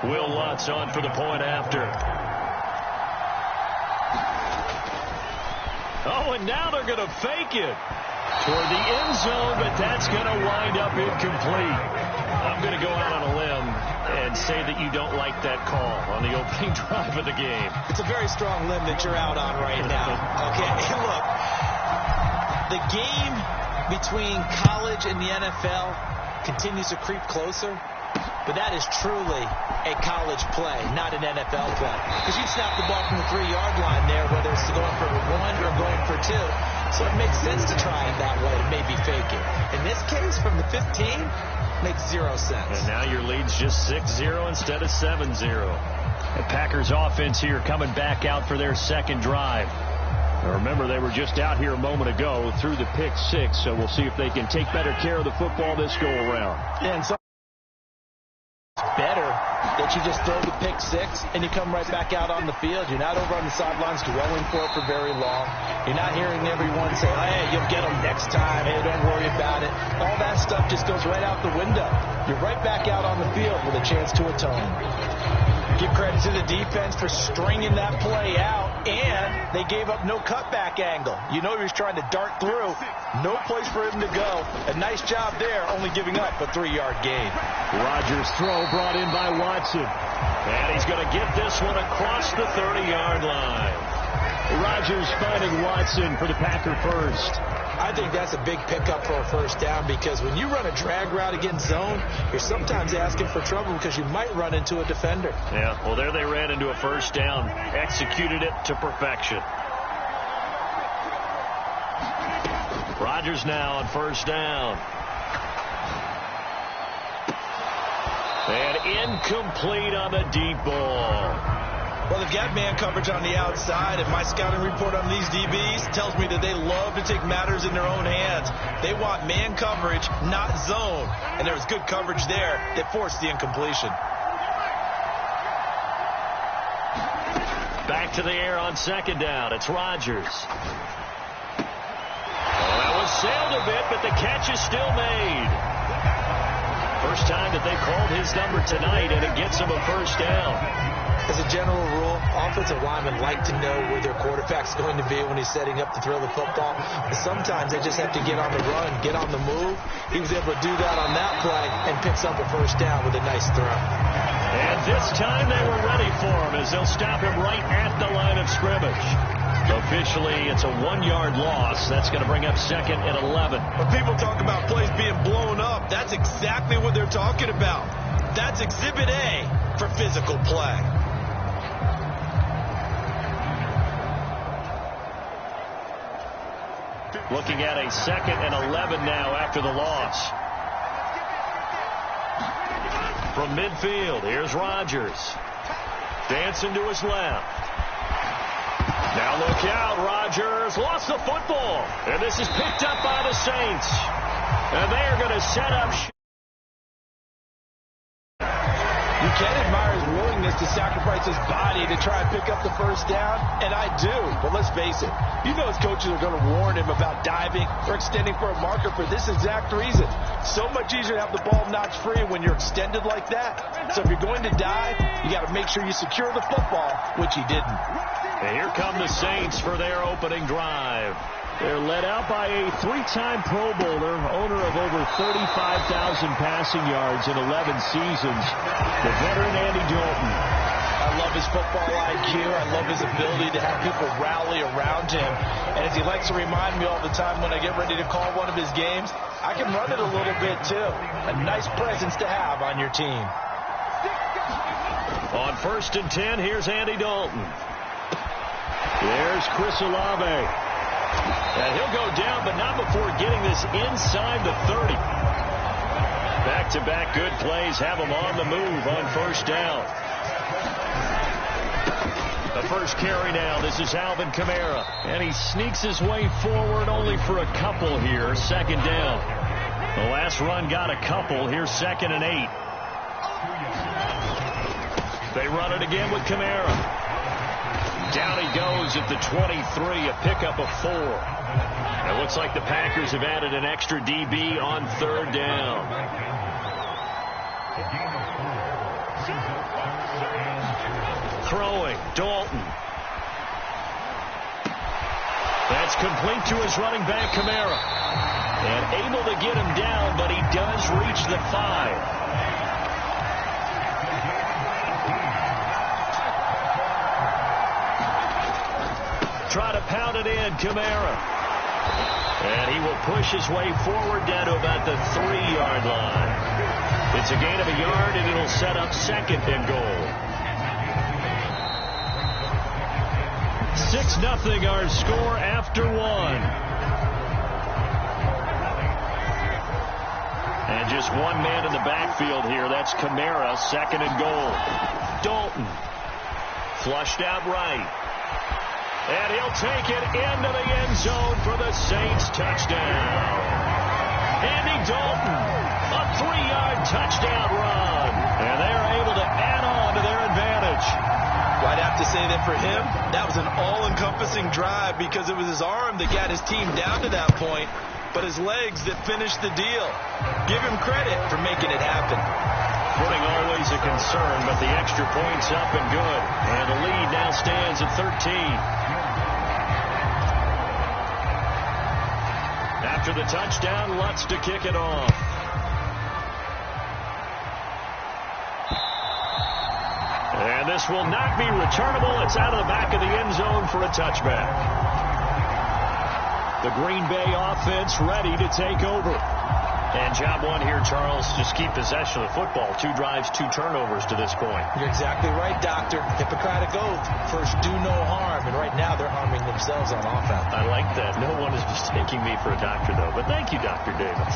Will Lutz on for the point after. Oh, and now they're going to fake it toward the end zone, but that's going to wind up incomplete. I'm going to go out on a limb and say that you don't like that call on the opening drive of the game. It's a very strong limb that you're out on right now. Okay, look, the game between college and the NFL continues to creep closer, but that is truly a college play, not an NFL play. Because you snap the ball from the 3-yard line there, whether it's going for 1 or going for 2. So it makes sense to try it that way, maybe fake it. In this case, from the 15, makes 0 sense. And now your lead's just 6-0 instead of 7-0. The Packers offense here coming back out for their second drive. Now remember, they were just out here a moment ago through the pick 6, so we'll see if they can take better care of the football this go around. Yeah, and so better that you just throw the pick 6 and you come right back out on the field. You're not over on the sidelines dwelling for it for very long. You're not hearing everyone say, hey, you'll get them next time. Hey, don't worry about it. All that stuff just goes right out the window. You're right back out on the field with a chance to atone. Give credit to the defense for stringing that play out, and they gave up no cutback angle. You know he was trying to dart through. No place for him to go. A nice job there, only giving up a 3-yard gain. Rodgers' throw brought in by Watson. And he's going to get this one across the 30-yard line. Rodgers finding Watson for the Packer first. I think that's a big pickup for a first down, because when you run a drag route against zone, you're sometimes asking for trouble because you might run into a defender. Yeah, well, there they ran into a first down. Executed it to perfection. Rodgers now on first down. And incomplete on the deep ball. Well, they've got man coverage on the outside, and my scouting report on these DBs tells me that they love to take matters in their own hands. They want man coverage, not zone. And there was good coverage there that forced the incompletion. Back to the air on second down. It's Rodgers. Oh, that was sailed a bit, but the catch is still made. First time that they called his number tonight, and it gets him a first down. As a general rule, offensive linemen like to know where their quarterback's going to be when he's setting up to throw the football. But sometimes they just have to get on the run, get on the move. He was able to do that on that play and picks up a first down with a nice throw. And this time they were ready for him as they'll stop him right at the line of scrimmage. Officially, it's a 1-yard loss. That's going to bring up second and 11. When people talk about plays being blown up, that's exactly what they're talking about. That's Exhibit A for physical play. Looking at a second and 11 now after the loss. From midfield, here's Rodgers. Dancing to his left. Now look out, Rodgers lost the football. And this is picked up by the Saints. And they are going to set up. You can admire his willingness to sacrifice his body to try and pick up the first down, and I do. But let's face it, you know his coaches are going to warn him about diving or extending for a marker for this exact reason. So much easier to have the ball notch free when you're extended like that. So if you're going to dive, you got to make sure you secure the football, which he didn't. And here come the Saints for their opening drive. They're led out by a 3-time Pro Bowler, owner of over 35,000 passing yards in 11 seasons, the veteran Andy Dalton. I love his football IQ. I love his ability to have people rally around him. And as he likes to remind me all the time when I get ready to call one of his games, I can run it a little bit too. A nice presence to have on your team. On first and 10, here's Andy Dalton. There's Chris Olave. And he'll go down, but not before getting this inside the 30. Back-to-back good plays have him on the move on first down. The first carry now. This is Alvin Kamara. And he sneaks his way forward only for a couple here. Second down. The last run got a couple. Here's second and 8. They run it again with Kamara. Down he goes at the 23, a pickup of 4. It looks like the Packers have added an extra DB on third down. Throwing, Dalton. That's complete to his running back, Kamara. And able to get him down, but he does reach the 5. Try to pound it in, Kamara. And he will push his way forward down to about the 3-yard line. It's a gain of a yard, and it'll set up 2nd and goal. 6-0 our score after 1. And just one man in the backfield here. That's Kamara, 2nd and goal. Dalton flushed out right. And he'll take it into the end zone for the Saints touchdown. Andy Dalton, a 3-yard touchdown run. And they are able to add on to their advantage. Well, I'd have to say that for him, that was an all-encompassing drive because it was his arm that got his team down to that point, but his legs that finished the deal. Give him credit for making it happen. Footing always a concern, but the extra point's up and good. And the lead now stands at 13. After the touchdown, Lutz to kick it off. And this will not be returnable. It's out of the back of the end zone for a touchback. The Green Bay offense ready to take over. And job one here, Charles, just keep possession of the football. 2 drives, 2 turnovers to this point. You're exactly right, Doctor. Hippocratic oath. First, do no harm. And right now, they're harming themselves on offense. I like that. No one is mistaking me for a doctor, though. But thank you, Dr. Davis.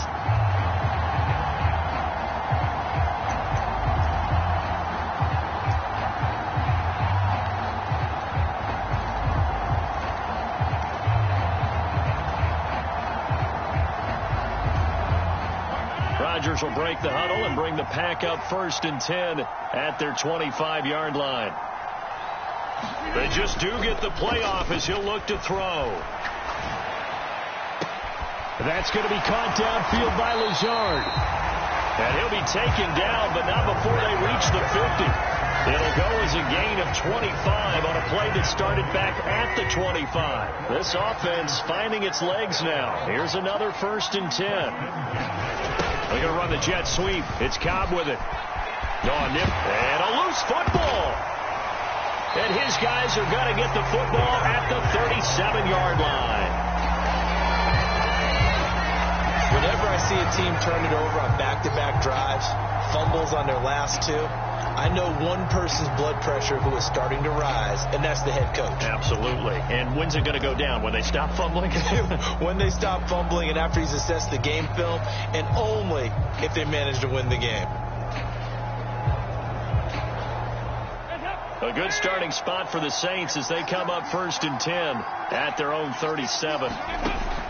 Rodgers will break the huddle and bring the pack up 1st and 10 at their 25-yard line. They just do get the playoff as he'll look to throw. That's going to be caught downfield by Lazard. And he'll be taken down, but not before they reach the 50. It'll go as a gain of 25 on a play that started back at the 25. This offense finding its legs now. Here's another 1st and 10. They're going to run the jet sweep. It's Cobb with it. And a loose football. And his guys are going to get the football at the 37-yard line. Whenever I see a team turn it over on back-to-back drives, fumbles on their last 2, I know one person's blood pressure who is starting to rise, and that's the head coach. Absolutely. And when's it going to go down? When they stop fumbling? When they stop fumbling and after he's assessed the game film, and only if they manage to win the game. A good starting spot for the Saints as they come up 1st and 10 at their own 37. All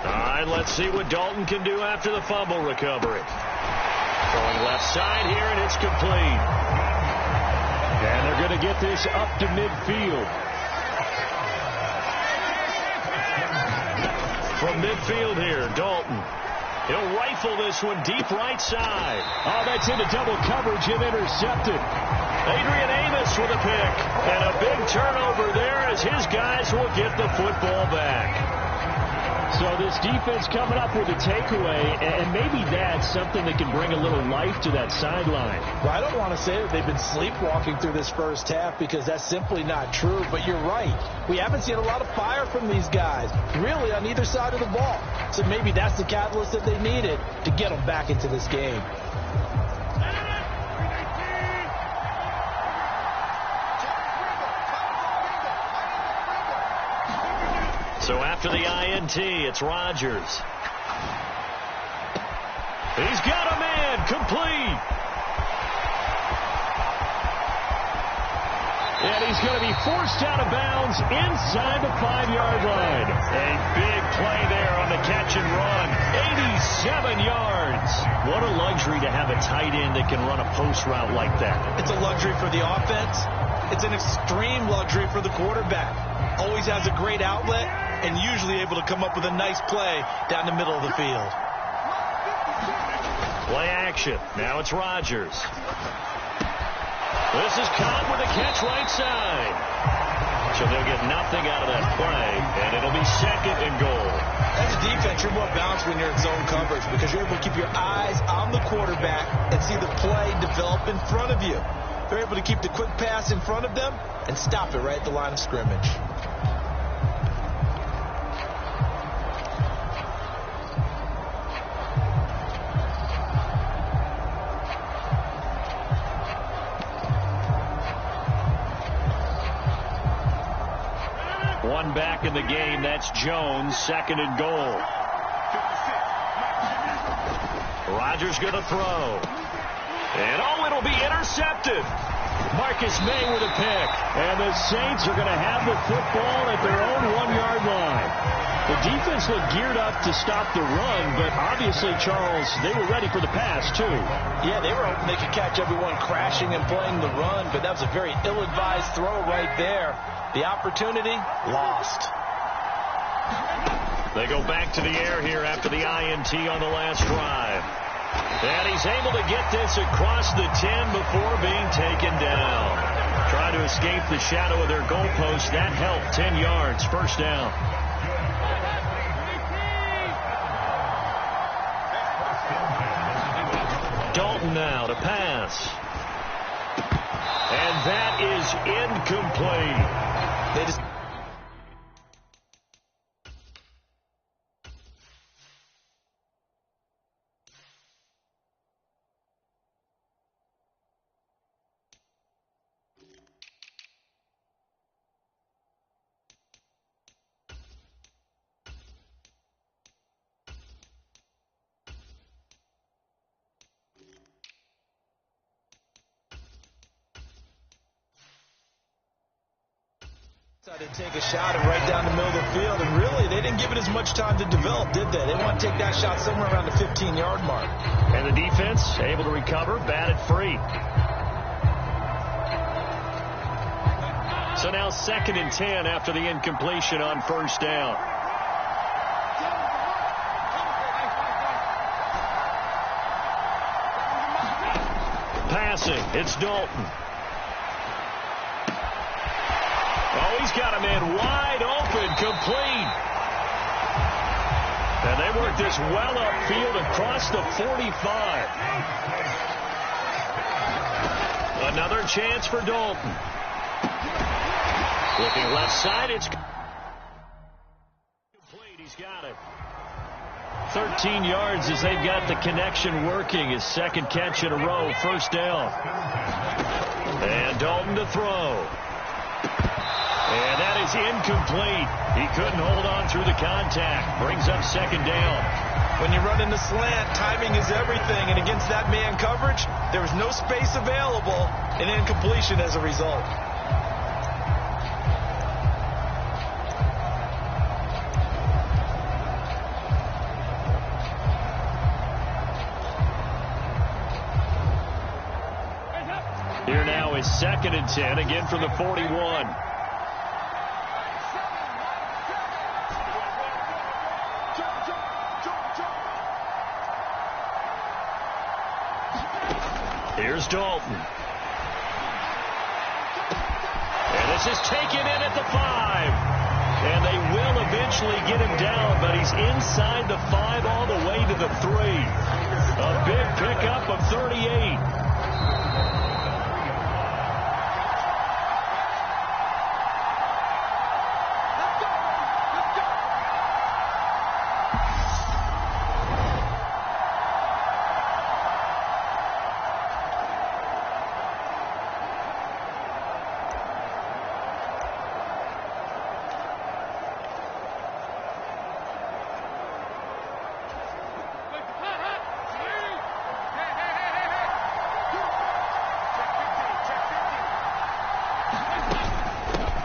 right, let's see what Dalton can do after the fumble recovery. Going left side here, and it's complete. And they're going to get this up to midfield. From midfield here, Dalton. He'll rifle this one deep right side. Oh, that's into double coverage and intercepted. Adrian Amos with a pick. And a big turnover there as his guys will get the football back. So this defense coming up with a takeaway, and maybe that's something that can bring a little life to that sideline. Well, I don't want to say that they've been sleepwalking through this first half because that's simply not true, but you're right. We haven't seen a lot of fire from these guys, really, on either side of the ball. So maybe that's the catalyst that they needed to get them back into this game. So after the INT, it's Rodgers. He's got a man, complete. And he's going to be forced out of bounds inside the 5-yard line. A big play there on the catch and run. 87 yards. What a luxury to have a tight end that can run a post route like that. It's a luxury for the offense. It's an extreme luxury for the quarterback. Always has a great outlet and usually able to come up with a nice play down the middle of the field. Play action. Now it's Rodgers. This is caught with a catch right side. So they'll get nothing out of that play, and it'll be second and goal. As a defense, you're more balanced when you're in zone coverage because you're able to keep your eyes on the quarterback and see the play develop in front of you. They're able to keep the quick pass in front of them and stop it right at the line of scrimmage. One back in the game. That's Jones, second and goal. Rodgers going to throw. And, it'll be intercepted. Marcus May with a pick. And the Saints are going to have the football at their own 1-yard line. The defense looked geared up to stop the run, but obviously, Charles, they were ready for the pass, too. Yeah, they were hoping they could catch everyone crashing and playing the run, but that was a very ill-advised throw right there. The opportunity, lost. They go back to the air here after the INT on the last drive. And he's able to get this across the 10 before being taken down. Trying to escape the shadow of their goalpost. That helped. 10 yards, first down. Dalton now to pass. And that is incomplete. They just decided to take a shot and right down the middle of the field, and really, they didn't give it as much time to develop, did they? They want to take that shot somewhere around the 15-yard mark. And the defense able to recover, batted free. So now second and 10 after the incompletion on first down. Passing, it's Dalton. Oh, he's got a man wide open, complete. And they work this well upfield across the 45. Another chance for Dalton. Looking left side, it's complete. He's got it. 13 yards as they've got the connection working. His second catch in a row, first down. And Dalton to throw. And that is incomplete. He couldn't hold on through the contact. Brings up second down. When you run in the slant, timing is everything. And against that man coverage, there was no space available, and incompletion as a result. Here now is second and 10, again from the 41. Here's Dalton. And this is taken in at the 5. And they will eventually get him down, but he's inside the 5 all the way to the 3. A big pickup of 38.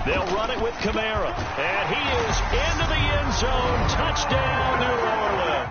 They'll run it with Kamara, and he is into the end zone. Touchdown, New Orleans.